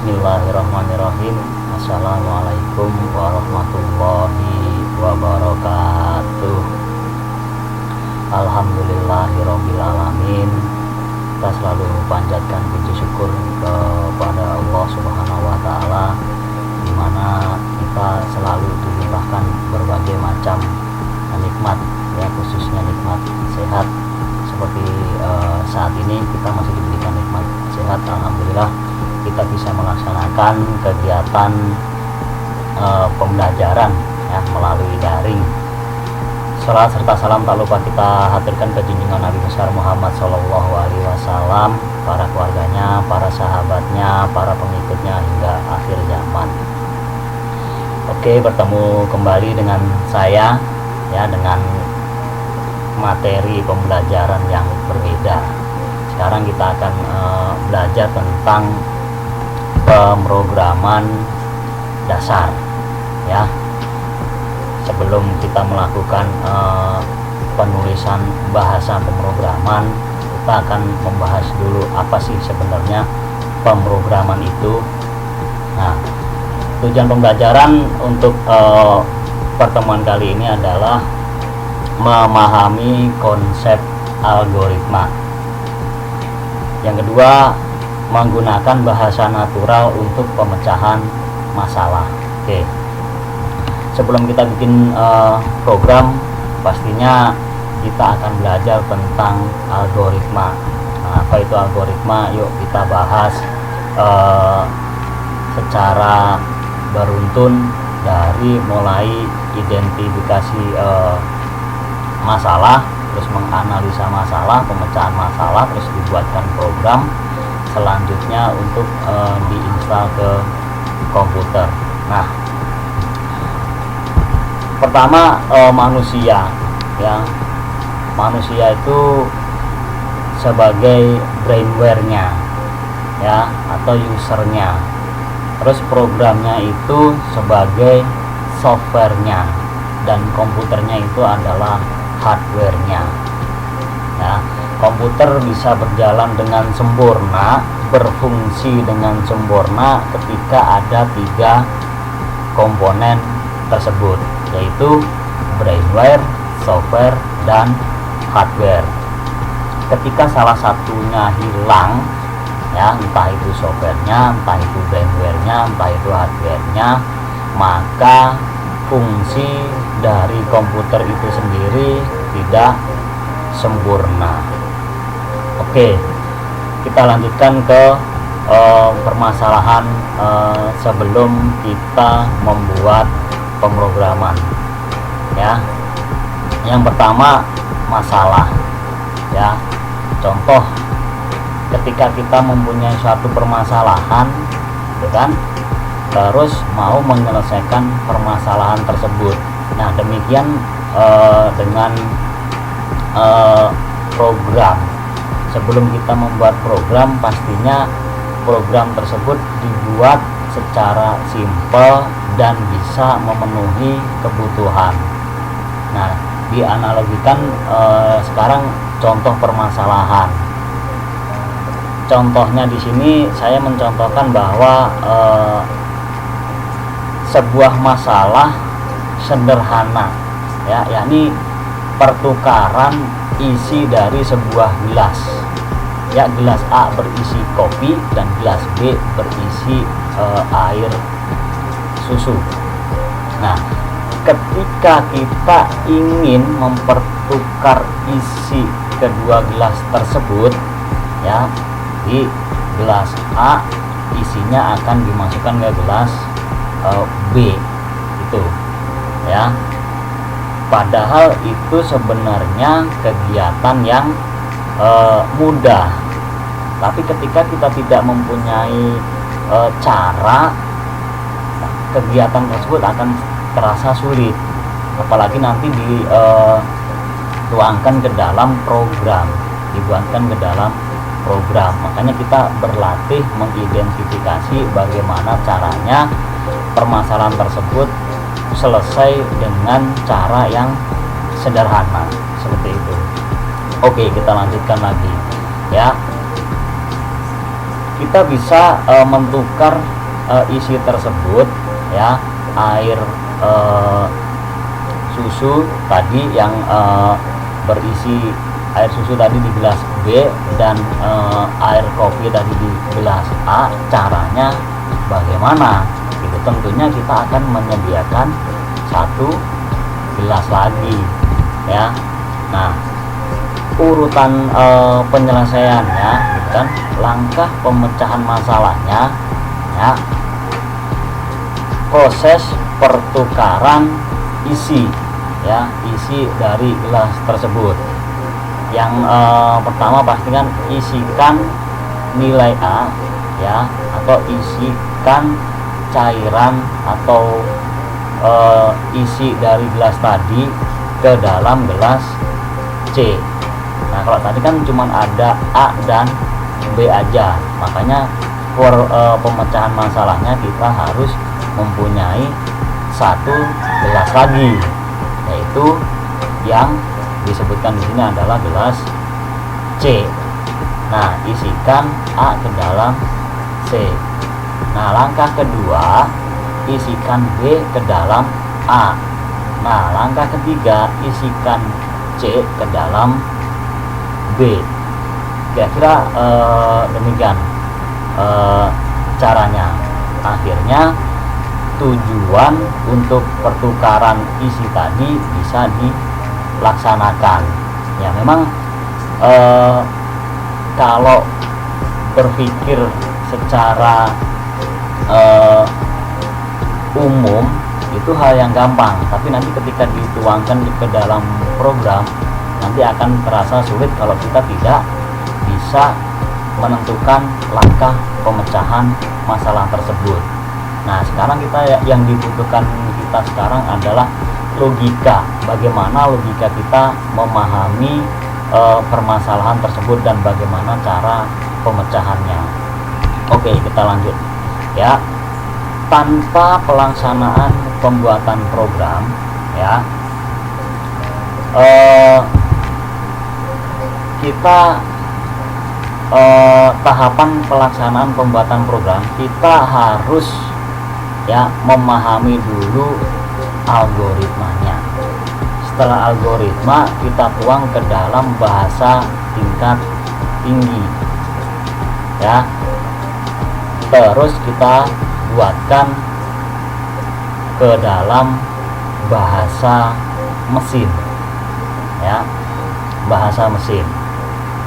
Bismillahirrahmanirrahim. Assalamualaikum warahmatullahi wabarakatuh. Alhamdulillahirrabbilalamin. Kita selalu panjatkan puji syukur kepada Allah Subhanahu wa Ta'ala, di mana kita selalu dilimpahkan berbagai macam nikmat, ya, khususnya nikmat sehat. Seperti saat ini kita masih diberikan nikmat sehat, alhamdulillah kita bisa melaksanakan kegiatan pembelajaran, ya, melalui daring. Salat serta salam tak lupa kita haturkan ke junjungan Nabi besar Muhammad Shallallahu Alaihi Wasallam, para keluarganya, para sahabatnya, para pengikutnya hingga akhir zaman. Oke, bertemu kembali dengan saya, ya, dengan materi pembelajaran yang berbeda. Sekarang kita akan belajar tentang pemrograman dasar, ya. Sebelum kita melakukan penulisan bahasa pemrograman, kita akan membahas dulu apa sih sebenarnya pemrograman itu. Nah, tujuan pembelajaran untuk pertemuan kali ini adalah memahami konsep algoritma. Yang kedua, menggunakan bahasa natural untuk pemecahan masalah. Oke. Sebelum kita bikin program, pastinya kita akan belajar tentang algoritma. Nah, apa itu algoritma? Yuk kita bahas secara beruntun dari mulai identifikasi masalah, terus menganalisa masalah, pemecahan masalah, terus dibuatkan program selanjutnya untuk diinstal ke komputer. Nah, pertama manusia, ya, manusia itu sebagai brainware-nya, ya, atau usernya. Terus programnya itu sebagai software-nya, dan komputernya itu adalah hardware-nya. Ya, komputer bisa berjalan dengan sempurna, berfungsi dengan sempurna ketika ada 3 komponen tersebut, yaitu brainware, software, dan hardware. Ketika salah satunya hilang, ya, entah itu softwarenya, entah itu brainware-nya, entah itu hardware-nya, maka fungsi dari komputer itu sendiri tidak sempurna. Oke, kita lanjutkan ke permasalahan sebelum kita membuat pemrograman, ya. Yang pertama, masalah, ya. Contoh, ketika kita mempunyai suatu permasalahan, gitu kan, terus mau menyelesaikan permasalahan tersebut. Nah, demikian dengan program. Sebelum kita membuat program, pastinya program tersebut dibuat secara simpel dan bisa memenuhi kebutuhan. Nah, dianalogikan sekarang contoh permasalahan. Contohnya di sini saya mencontohkan bahwa sebuah masalah sederhana, ya, yakni pertukaran isi dari sebuah gelas, ya, gelas A berisi kopi dan gelas B berisi air susu. Nah, ketika kita ingin mempertukar isi kedua gelas tersebut, ya, di gelas A isinya akan dimasukkan ke gelas B, itu, ya. Padahal itu sebenarnya kegiatan yang mudah, tapi ketika kita tidak mempunyai cara, kegiatan tersebut akan terasa sulit, apalagi nanti dituangkan ke dalam program, dibuatkan ke dalam program. Makanya kita berlatih mengidentifikasi bagaimana caranya permasalahan tersebut selesai dengan cara yang sederhana, seperti itu. Oke, kita lanjutkan lagi, ya. kita bisa menukar isi tersebut, ya, air susu tadi yang berisi air susu tadi di gelas B dan air kopi tadi di gelas A. Caranya bagaimana? Itu tentunya kita akan menyediakan satu gelas lagi, ya. Nah, urutan penyelesaiannya, gitu kan, langkah pemecahan masalahnya, ya, proses pertukaran isi, ya, isi dari gelas tersebut. Yang pertama pastikan isikan nilai A, ya, atau isikan cairan atau isi dari gelas tadi ke dalam gelas C. Nah, kalau tadi kan cuma ada A dan B aja, makanya pemecahan masalahnya kita harus mempunyai satu gelas lagi, yaitu yang disebutkan di sini adalah gelas C. Nah, isikan A ke dalam C. Nah, langkah kedua, isikan B ke dalam A. Nah, langkah ketiga, isikan C ke dalam B. Kira-kira demikian caranya. Akhirnya tujuan untuk pertukaran isi tadi bisa dilaksanakan. Ya, memang kalau berpikir secara umum itu hal yang gampang, tapi nanti ketika dituangkan ke dalam program nanti akan terasa sulit kalau kita tidak bisa menentukan langkah pemecahan masalah tersebut. Nah, sekarang yang dibutuhkan kita sekarang adalah logika. Bagaimana logika kita memahami permasalahan tersebut dan bagaimana cara pemecahannya. Oke, kita lanjut, ya. Tanpa pelaksanaan pembuatan program, ya, kita tahapan pelaksanaan pembuatan program kita harus, ya, memahami dulu algoritmanya. Setelah algoritma kita tuang ke dalam bahasa tingkat tinggi, ya, terus kita buatkan ke dalam bahasa mesin, ya, bahasa mesin.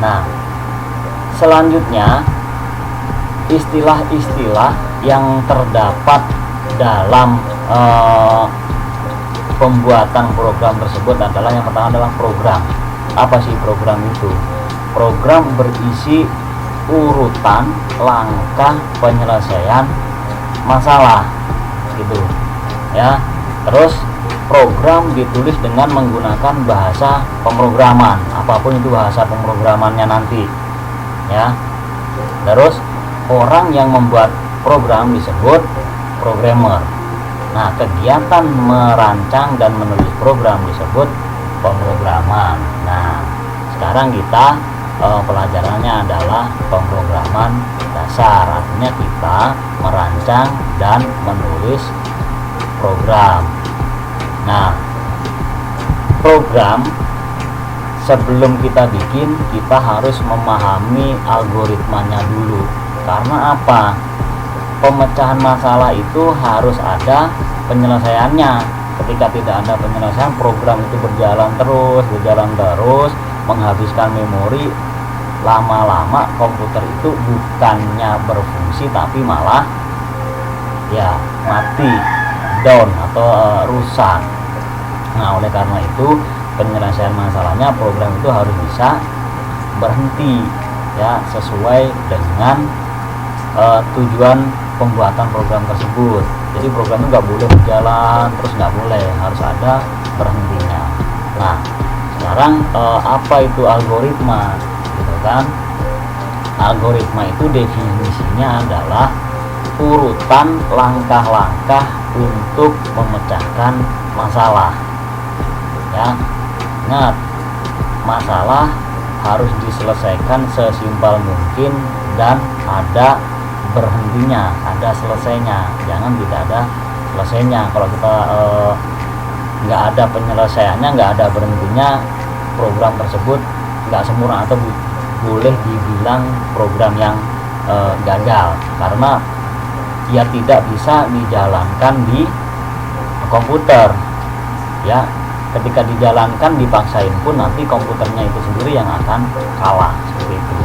Nah, selanjutnya istilah-istilah yang terdapat dalam pembuatan program tersebut adalah, yang pertama adalah program. Apa sih program itu? Program berisi urutan langkah penyelesaian masalah, gitu, ya. Terus program ditulis dengan menggunakan bahasa pemrograman, apapun itu bahasa pemrogramannya nanti, ya. Terus orang yang membuat program disebut programmer. Nah, kegiatan merancang dan menulis program disebut pemrograman. Nah, sekarang kita pelajarannya adalah pemrograman dasar, artinya kita merancang dan menulis program. Nah, program sebelum kita bikin, kita harus memahami algoritmanya dulu. Karena apa? Pemecahan masalah itu harus ada penyelesaiannya. Ketika tidak ada penyelesaian, program itu berjalan terus, menghabiskan memori. Lama-lama komputer itu bukannya berfungsi tapi malah, ya, mati, down atau rusak. Nah, oleh karena itu penyelesaian masalahnya program itu harus bisa berhenti, ya, sesuai dengan tujuan pembuatan program tersebut. Jadi program itu nggak boleh berjalan terus, nggak boleh, harus ada berhentinya. Nah, sekarang apa itu algoritma, gitu kan? Algoritma itu definisinya adalah urutan langkah-langkah untuk memecahkan masalah, ya. Ingat, masalah harus diselesaikan sesimpel mungkin dan ada berhentinya, ada selesainya. Jangan tidak ada selesainya. Kalau kita nggak ada penyelesaiannya, nggak ada berhentinya, program tersebut nggak sempurna atau boleh dibilang program yang gagal, karena ya tidak bisa dijalankan di komputer ya. Ketika dijalankan dipaksain pun nanti komputernya itu sendiri yang akan kalah, seperti itu.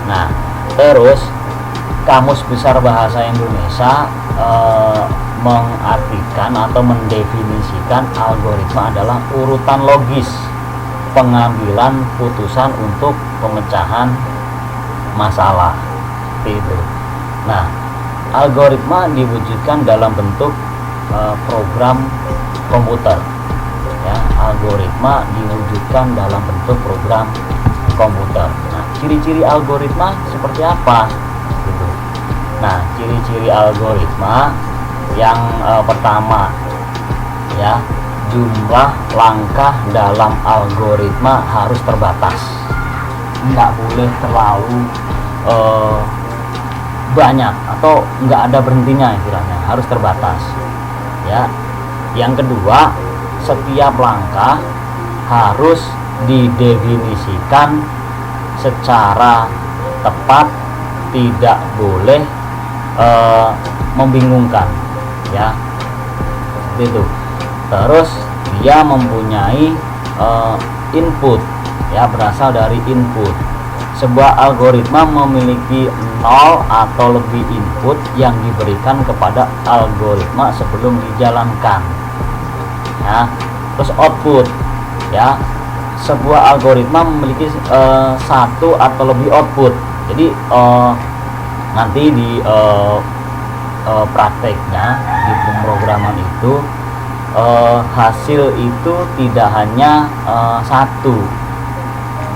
Nah, terus Kamus Besar Bahasa Indonesia mengartikan atau mendefinisikan algoritma adalah urutan logis pengambilan putusan untuk pemecahan masalah, seperti itu. Nah, algoritma diwujudkan dalam bentuk program komputer ya. Algoritma diwujudkan dalam bentuk program komputer. Nah, ciri-ciri algoritma seperti apa gitu. Nah, ciri-ciri algoritma yang pertama ya, jumlah langkah dalam algoritma harus terbatas, nggak boleh terlalu banyak atau nggak ada berhentinya, istilahnya harus terbatas ya. Yang kedua, setiap langkah harus didefinisikan secara tepat, tidak boleh membingungkan ya, seperti itu. Terus dia mempunyai input ya, berasal dari input. Sebuah algoritma memiliki 0 atau lebih input yang diberikan kepada algoritma sebelum dijalankan ya. Terus output ya, sebuah algoritma memiliki 1 atau lebih output. Jadi nanti di prakteknya di pemrograman itu hasil itu tidak hanya 1,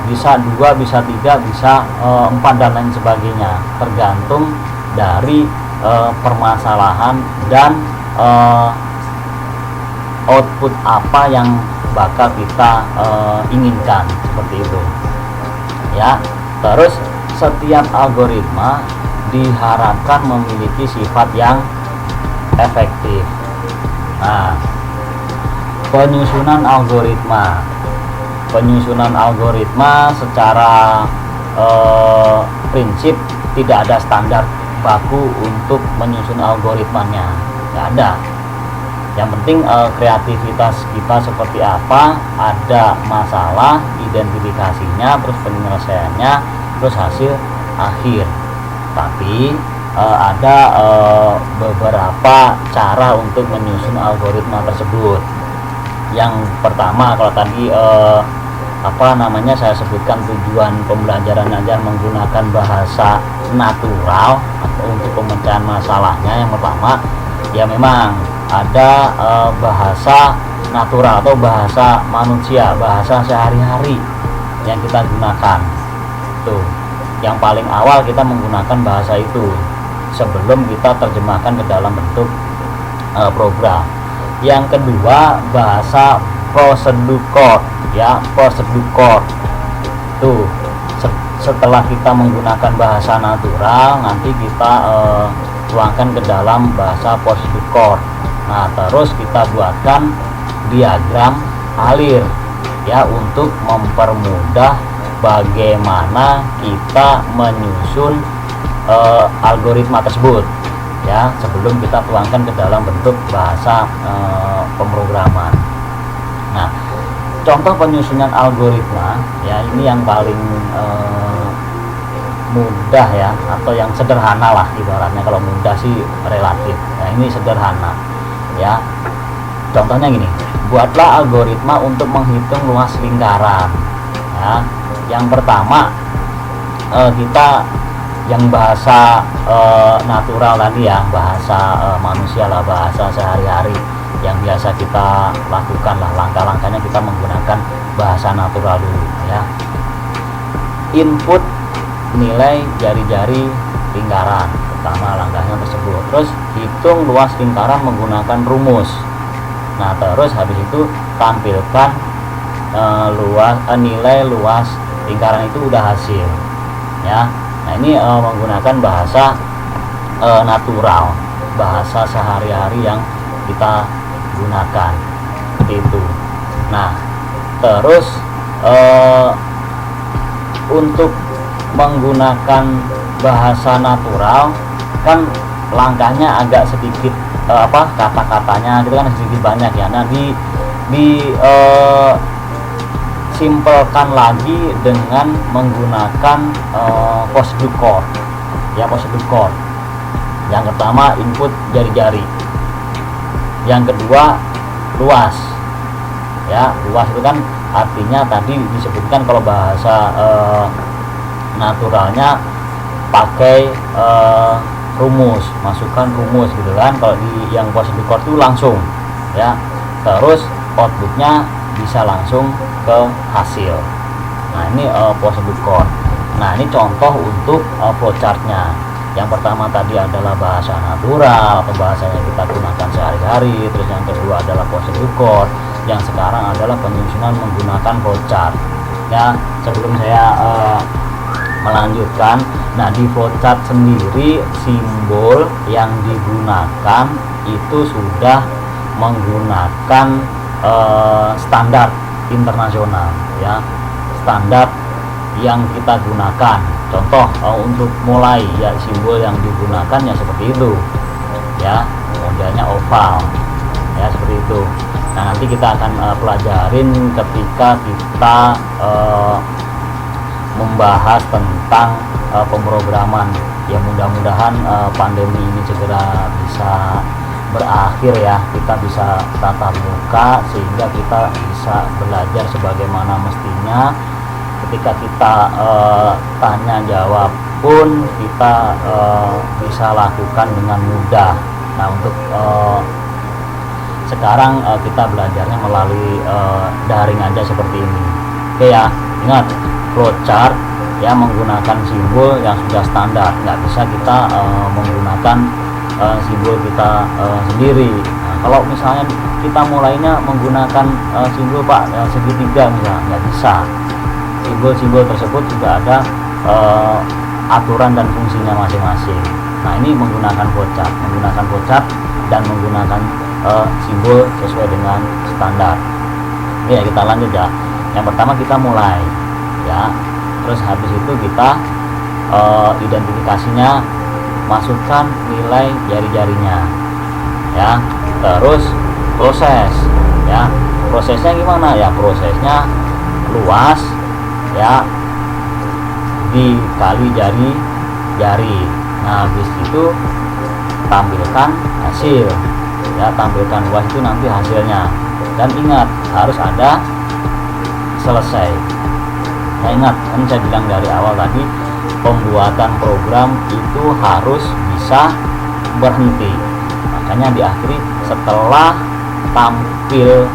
bisa 2, bisa 3, bisa 4 dan lain sebagainya, tergantung dari permasalahan dan output apa yang bakal kita inginkan, seperti itu ya. Terus setiap algoritma diharapkan memiliki sifat yang efektif. Nah, penyusunan algoritma secara prinsip tidak ada standar baku untuk menyusun algoritmanya, nggak ada. Yang penting kreativitas kita seperti apa, ada masalah, identifikasinya, terus penyelesaiannya, terus hasil akhir. Tapi ada beberapa cara untuk menyusun algoritma tersebut. Yang pertama, kalau tadi saya sebutkan tujuan pembelajaran aja menggunakan bahasa natural atau untuk pemecahan masalahnya. Yang pertama ya, memang ada bahasa natural atau bahasa manusia, bahasa sehari-hari yang kita gunakan. Tuh, yang paling awal kita menggunakan bahasa itu sebelum kita terjemahkan ke dalam bentuk program. Yang kedua, bahasa prosedur code ya, prosedur code. Tuh, setelah kita menggunakan bahasa natural, nanti kita tuangkan ke dalam bahasa prosedur code. Nah, terus kita buatkan diagram alir ya, untuk mempermudah bagaimana kita menyusun algoritma tersebut ya, sebelum kita tuangkan ke dalam bentuk bahasa pemrograman. Nah, contoh penyusunan algoritma ya, ini yang paling mudah ya, atau yang sederhana lah ibaratnya. Kalau mudah sih relatif, nah ini sederhana ya. Contohnya gini, buatlah algoritma untuk menghitung luas lingkaran ya. Yang pertama kita yang bahasa natural tadi ya, bahasa manusia lah, bahasa sehari-hari yang biasa kita lakukan lah, langkah-langkahnya kita menggunakan bahasa natural dulu ya. Input nilai jari-jari lingkaran, pertama langkahnya tersebut. Terus hitung luas lingkaran menggunakan rumus. Nah, terus habis itu tampilkan nilai luas lingkaran itu udah hasil ya. Nah, Nah ini menggunakan bahasa natural, bahasa sehari-hari yang kita gunakan seperti itu. Nah terus untuk menggunakan bahasa natural kan langkahnya agak sedikit kata-katanya itu kan sedikit banyak ya. Nah simpelkan lagi dengan menggunakan posture chord ya. Posture chord yang pertama input jari-jari, yang kedua luas ya. Luas itu kan artinya tadi disebutkan kalau bahasa naturalnya pakai rumus, masukkan rumus gitu kan. Kalau di yang posture chord itu langsung ya, terus outputnya bisa langsung ke hasil. Nah ini posture chord. Nah ini contoh untuk flowchartnya. Yang pertama tadi adalah bahasa natural atau bahasanya kita gunakan sehari-hari, terus yang kedua adalah posture chord, yang sekarang adalah penyusunan menggunakan flowchart ya. Sebelum saya melanjutkan, nah di flowchart sendiri simbol yang digunakan itu sudah menggunakan standar internasional ya, standar yang kita gunakan. Contoh untuk mulai ya, simbol yang digunakan ya seperti itu ya, modelnya oval ya seperti itu. Nah nanti kita akan pelajarin ketika kita membahas tentang pemrograman ya. Mudah-mudahan pandemi ini segera bisa berakhir ya, kita bisa tatap muka sehingga kita bisa belajar sebagaimana mestinya. Ketika kita tanya jawab pun kita bisa lakukan dengan mudah. Nah untuk sekarang kita belajarnya melalui daring aja seperti ini. Oke ya, ingat flowchart ya menggunakan simbol yang sudah standar, nggak bisa kita menggunakan simbol kita sendiri. Nah, kalau misalnya kita mulainya menggunakan simbol segitiga misalnya, nggak bisa. Simbol-simbol tersebut juga ada aturan dan fungsinya masing-masing. Nah ini menggunakan flowchart dan menggunakan simbol sesuai dengan standar. Ya kita lanjut ya. Yang pertama kita mulai ya, terus habis itu kita identifikasinya, masukkan nilai jari-jarinya ya, terus proses ya. Prosesnya gimana ya? Prosesnya luas ya dikali jari. Nah habis itu tampilkan hasil ya, tampilkan luas itu nanti hasilnya. Dan ingat harus ada selesai. Nah ingat kan saya bilang dari awal tadi, pembuatan program itu harus bisa berhenti, makanya diakhiri setelah tampil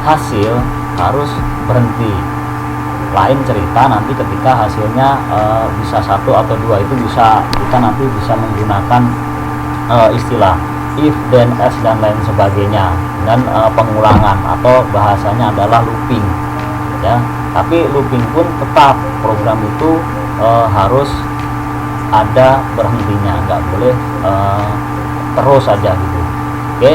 hasil harus berhenti. Lain cerita nanti ketika hasilnya bisa 1 atau 2, itu bisa kita nanti bisa menggunakan istilah if, then, else dan lain sebagainya, dan pengulangan atau bahasanya adalah looping ya. Tapi looping pun tetap program itu harus ada berhentinya, nggak boleh terus saja gitu. Oke.